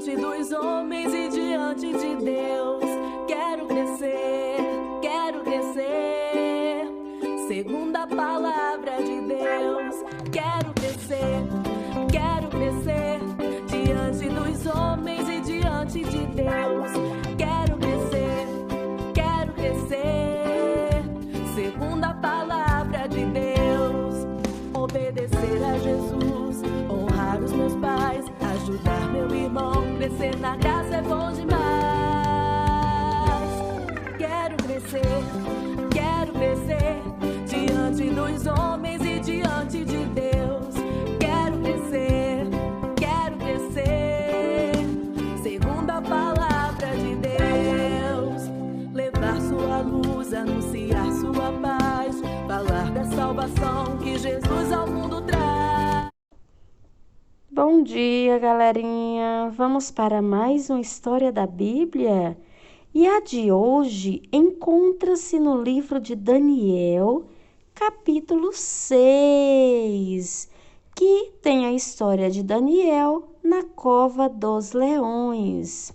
diante dos homens e diante de Deus. Quero crescer, segundo a palavra de Deus. Quero crescer, diante dos homens e diante de Deus. Quero crescer, segundo a palavra de Deus. Obedecer a Jesus, honrar os meus pais, ajudar meu irmão, crescer na graça é bom demais. Quero crescer, diante dos homens e diante de Deus. Quero crescer, segundo a palavra de Deus. Levar sua luz, anunciar sua paz, falar da salvação que Jesus ao mundo traz. Bom dia, galerinha! Vamos para mais uma história da Bíblia? E a de hoje encontra-se no livro de Daniel, capítulo 6, que tem a história de Daniel na cova dos leões.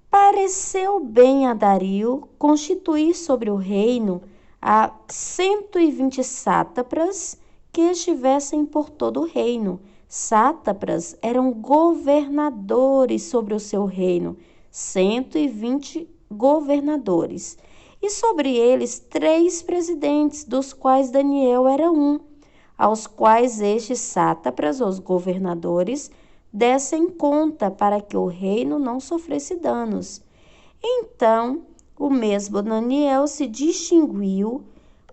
Pareceu bem a Dario constituir sobre o reino a 120 sátrapas que estivessem por todo o reino. Sátrapas eram governadores sobre o seu reino, 120 governadores, e sobre eles 3 presidentes, dos quais Daniel era um, aos quais estes sátrapas, os governadores, dessem conta para que o reino não sofresse danos. Então, o mesmo Daniel se distinguiu,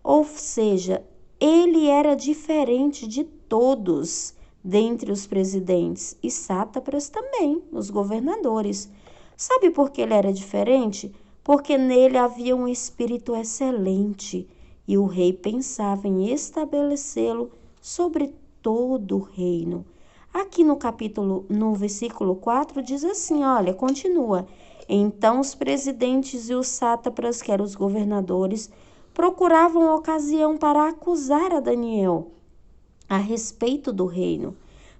ou seja, ele era diferente de todos, dentre os presidentes e sátrapas também, os governadores. Sabe por que ele era diferente? Porque nele havia um espírito excelente e o rei pensava em estabelecê-lo sobre todo o reino. Aqui no versículo 4 diz assim, olha, continua. Então os presidentes e os sátrapas, que eram os governadores, procuravam ocasião para acusar a Daniel a respeito do reino,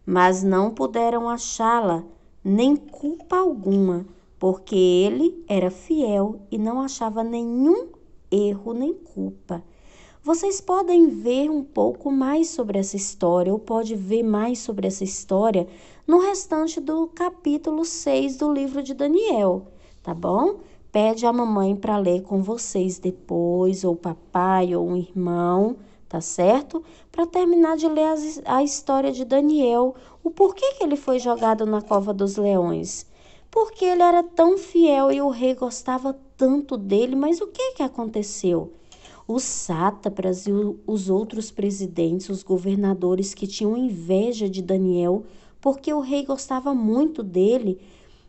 mas não puderam achá-la, nem culpa alguma, porque ele era fiel e não achava nenhum erro nem culpa. Vocês podem ver um pouco mais sobre essa história, ou pode ver mais sobre essa história no restante do capítulo 6 do livro de Daniel, tá bom? Pede a mamãe para ler com vocês depois, ou papai, ou um irmão, tá certo? Para terminar de ler a história de Daniel, o porquê que ele foi jogado na cova dos leões. Porque ele era tão fiel e o rei gostava tanto dele, mas o que aconteceu? Os sátrapas e os outros presidentes, os governadores que tinham inveja de Daniel, porque o rei gostava muito dele,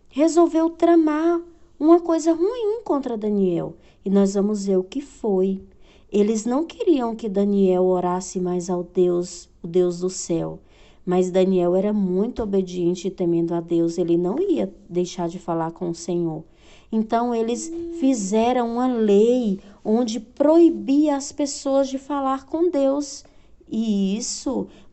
resolveu tramar uma coisa ruim contra Daniel. E nós vamos ver o que foi. Eles não queriam que Daniel orasse mais ao Deus, o Deus do céu. Mas Daniel era muito obediente e temendo a Deus. Ele não ia deixar de falar com o Senhor. Então, eles fizeram uma lei onde proibia as pessoas de falar com Deus.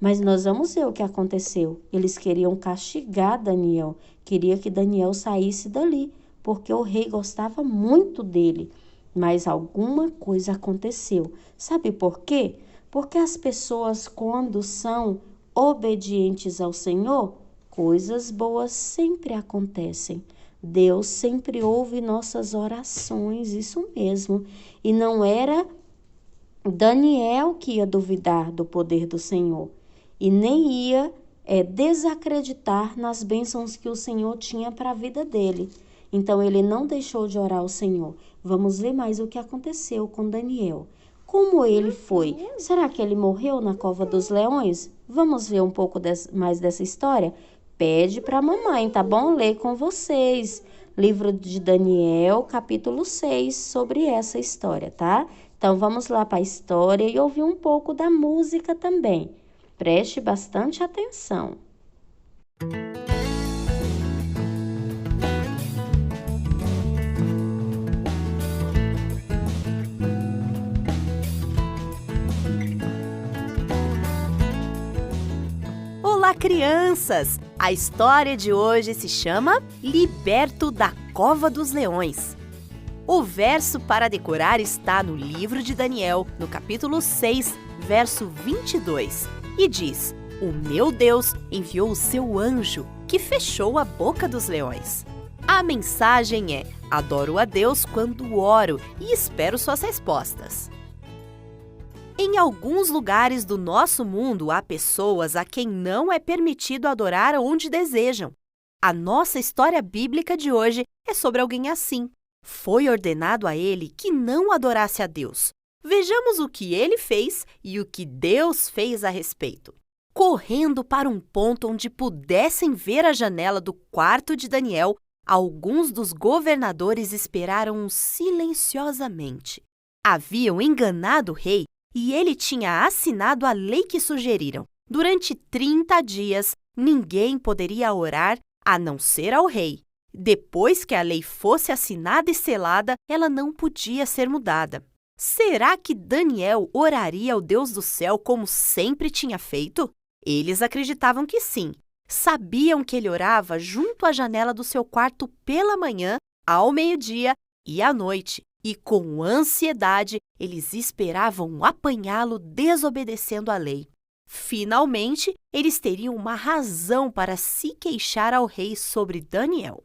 Mas nós vamos ver o que aconteceu. Eles queriam castigar Daniel. Queria que Daniel saísse dali, porque o rei gostava muito dele. Mas alguma coisa aconteceu. Sabe por quê? Porque as pessoas, quando são obedientes ao Senhor, coisas boas sempre acontecem. Deus sempre ouve nossas orações, isso mesmo. E não era Daniel que ia duvidar do poder do Senhor e nem ia desacreditar nas bênçãos que o Senhor tinha para a vida dele. Então, ele não deixou de orar ao Senhor. Vamos ver mais o que aconteceu com Daniel. Como ele foi? Será que ele morreu na cova dos leões? Vamos ver um pouco mais dessa história? Pede para a mamãe, tá bom? Ler com vocês. Livro de Daniel, capítulo 6, sobre essa história, tá? Então, vamos lá para a história e ouvir um pouco da música também. Preste bastante atenção. Olá, crianças! A história de hoje se chama Liberto da Cova dos Leões. O verso para decorar está no livro de Daniel, no capítulo 6, verso 22, e diz: O meu Deus enviou o seu anjo, que fechou a boca dos leões. A mensagem é: adoro a Deus quando oro e espero suas respostas. Em alguns lugares do nosso mundo, há pessoas a quem não é permitido adorar onde desejam. A nossa história bíblica de hoje é sobre alguém assim. Foi ordenado a ele que não adorasse a Deus. Vejamos o que ele fez e o que Deus fez a respeito. Correndo para um ponto onde pudessem ver a janela do quarto de Daniel, alguns dos governadores esperaram silenciosamente. Haviam enganado o rei e ele tinha assinado a lei que sugeriram. Durante 30 dias, ninguém poderia orar a não ser ao rei. Depois que a lei fosse assinada e selada, ela não podia ser mudada. Será que Daniel oraria ao Deus do céu como sempre tinha feito? Eles acreditavam que sim. Sabiam que ele orava junto à janela do seu quarto pela manhã, ao meio-dia e à noite. E com ansiedade, eles esperavam apanhá-lo desobedecendo a lei. Finalmente, eles teriam uma razão para se queixar ao rei sobre Daniel.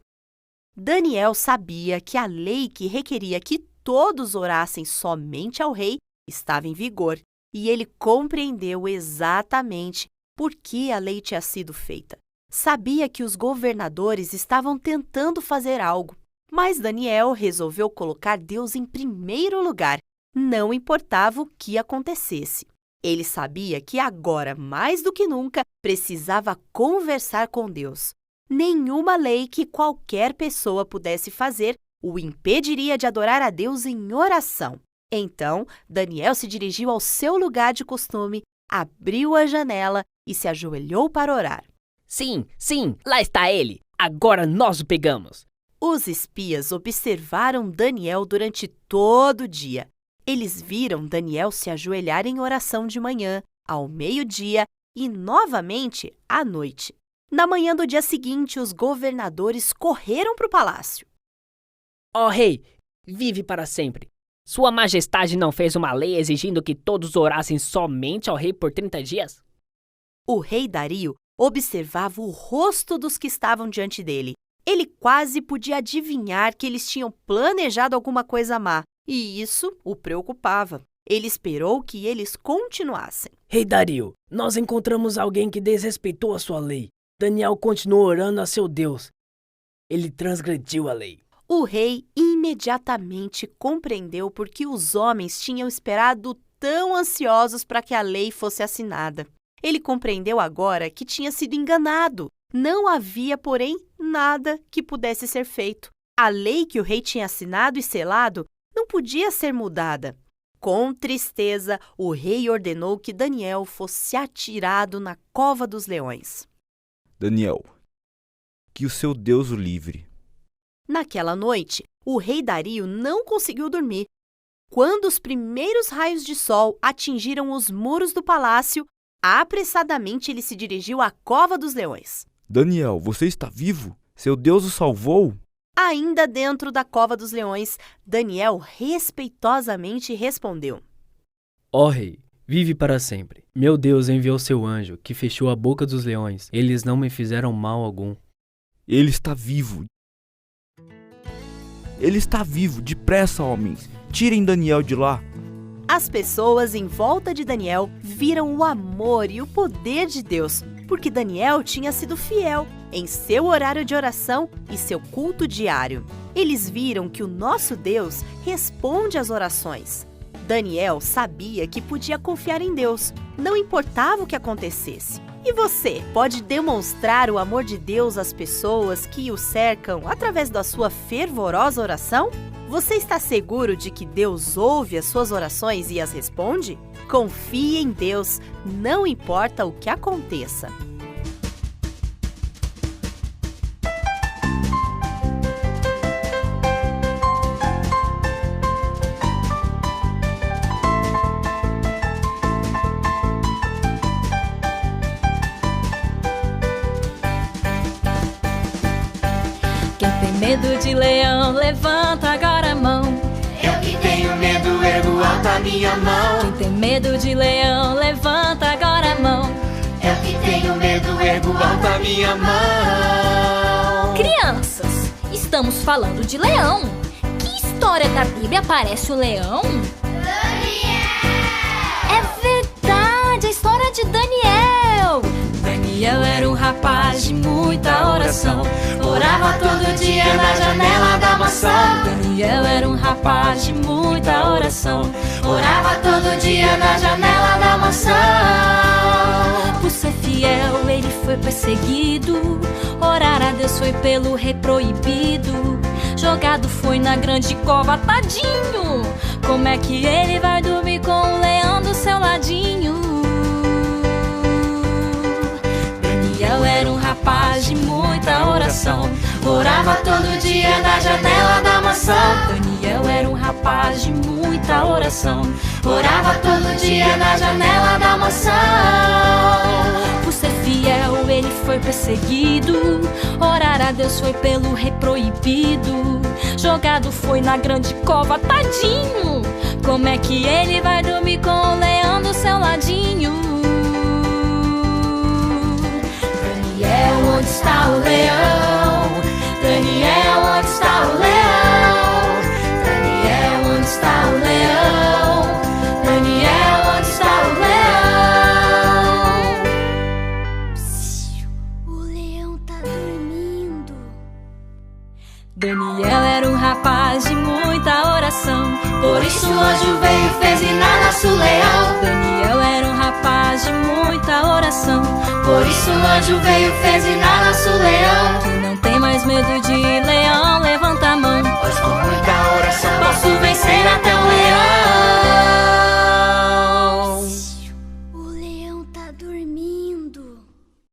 Daniel sabia que a lei que requeria que todos orassem somente ao rei estava em vigor, e ele compreendeu exatamente por que a lei tinha sido feita. Sabia que os governadores estavam tentando fazer algo, mas Daniel resolveu colocar Deus em primeiro lugar, não importava o que acontecesse. Ele sabia que agora, mais do que nunca, precisava conversar com Deus. Nenhuma lei que qualquer pessoa pudesse fazer o impediria de adorar a Deus em oração. Então, Daniel se dirigiu ao seu lugar de costume, abriu a janela e se ajoelhou para orar. Sim, lá está ele. Agora nós o pegamos. Os espias observaram Daniel durante todo o dia. Eles viram Daniel se ajoelhar em oração de manhã, ao meio-dia e novamente à noite. Na manhã do dia seguinte, os governadores correram para o palácio. Ó rei, vive para sempre. Sua majestade não fez uma lei exigindo que todos orassem somente ao rei por 30 dias? O rei Dario observava o rosto dos que estavam diante dele. Ele quase podia adivinhar que eles tinham planejado alguma coisa má, e isso o preocupava. Ele esperou que eles continuassem. Rei Dario, nós encontramos alguém que desrespeitou a sua lei. Daniel continuou orando a seu Deus. Ele transgrediu a lei. O rei imediatamente compreendeu por que os homens tinham esperado tão ansiosos para que a lei fosse assinada. Ele compreendeu agora que tinha sido enganado. Não havia, porém, nada que pudesse ser feito. A lei que o rei tinha assinado e selado não podia ser mudada. Com tristeza, o rei ordenou que Daniel fosse atirado na cova dos leões. Daniel, que o seu Deus o livre. Naquela noite, o rei Dario não conseguiu dormir. Quando os primeiros raios de sol atingiram os muros do palácio, apressadamente ele se dirigiu à cova dos leões. Daniel, você está vivo? Seu Deus o salvou? Ainda dentro da cova dos leões, Daniel respeitosamente respondeu: Ó rei, vive para sempre. Meu Deus enviou seu anjo, que fechou a boca dos leões. Eles não me fizeram mal algum. Ele está vivo. Ele está vivo. Depressa, homens. Tirem Daniel de lá. As pessoas em volta de Daniel viram o amor e o poder de Deus, porque Daniel tinha sido fiel em seu horário de oração e seu culto diário. Eles viram que o nosso Deus responde às orações. Daniel sabia que podia confiar em Deus, não importava o que acontecesse. E você pode demonstrar o amor de Deus às pessoas que o cercam através da sua fervorosa oração? Você está seguro de que Deus ouve as suas orações e as responde? Confie em Deus, não importa o que aconteça. medo de leão, levanta agora a mão. Eu que tenho medo, ergo alto a minha mão. Quem tem medo de leão, levanta agora a mão. Eu que tenho medo, ergo alto a minha mão. Crianças, estamos falando de leão. Que história da Bíblia aparece o leão? É verdade, a história de Daniel. Daniel era um rapaz de muita oração. Orava todo dia na janela da maçã. Daniel era um rapaz de muita oração. Orava todo dia na janela da maçã. Por ser fiel, ele foi perseguido. Orar a Deus foi pelo rei proibido. Jogado foi na grande cova, tadinho. Como é que ele vai dormir com o leão do seu ladinho? Daniel era um rapaz de muita oração. Orava todo dia na janela da maçã. Daniel era um rapaz de muita oração. Orava todo dia na janela da maçã. Por ser fiel, ele foi perseguido. Orar a Deus foi pelo rei proibido. Jogado foi na grande cova, tadinho. Como é que ele vai dormir com o leão do seu ladinho? Daniel, onde está o leão? Daniel, onde está o leão? Daniel, onde está o leão? Daniel, onde está o leão? O leão tá dormindo. Daniel era um rapaz de muita oração. Por isso o anjo veio e fez inalar o leão. Daniel era um rapaz de muita oração. Por isso o anjo veio e fez inalar o leão. Quem não tem mais medo de leão, levanta a mão. Pois com muita oração posso vencer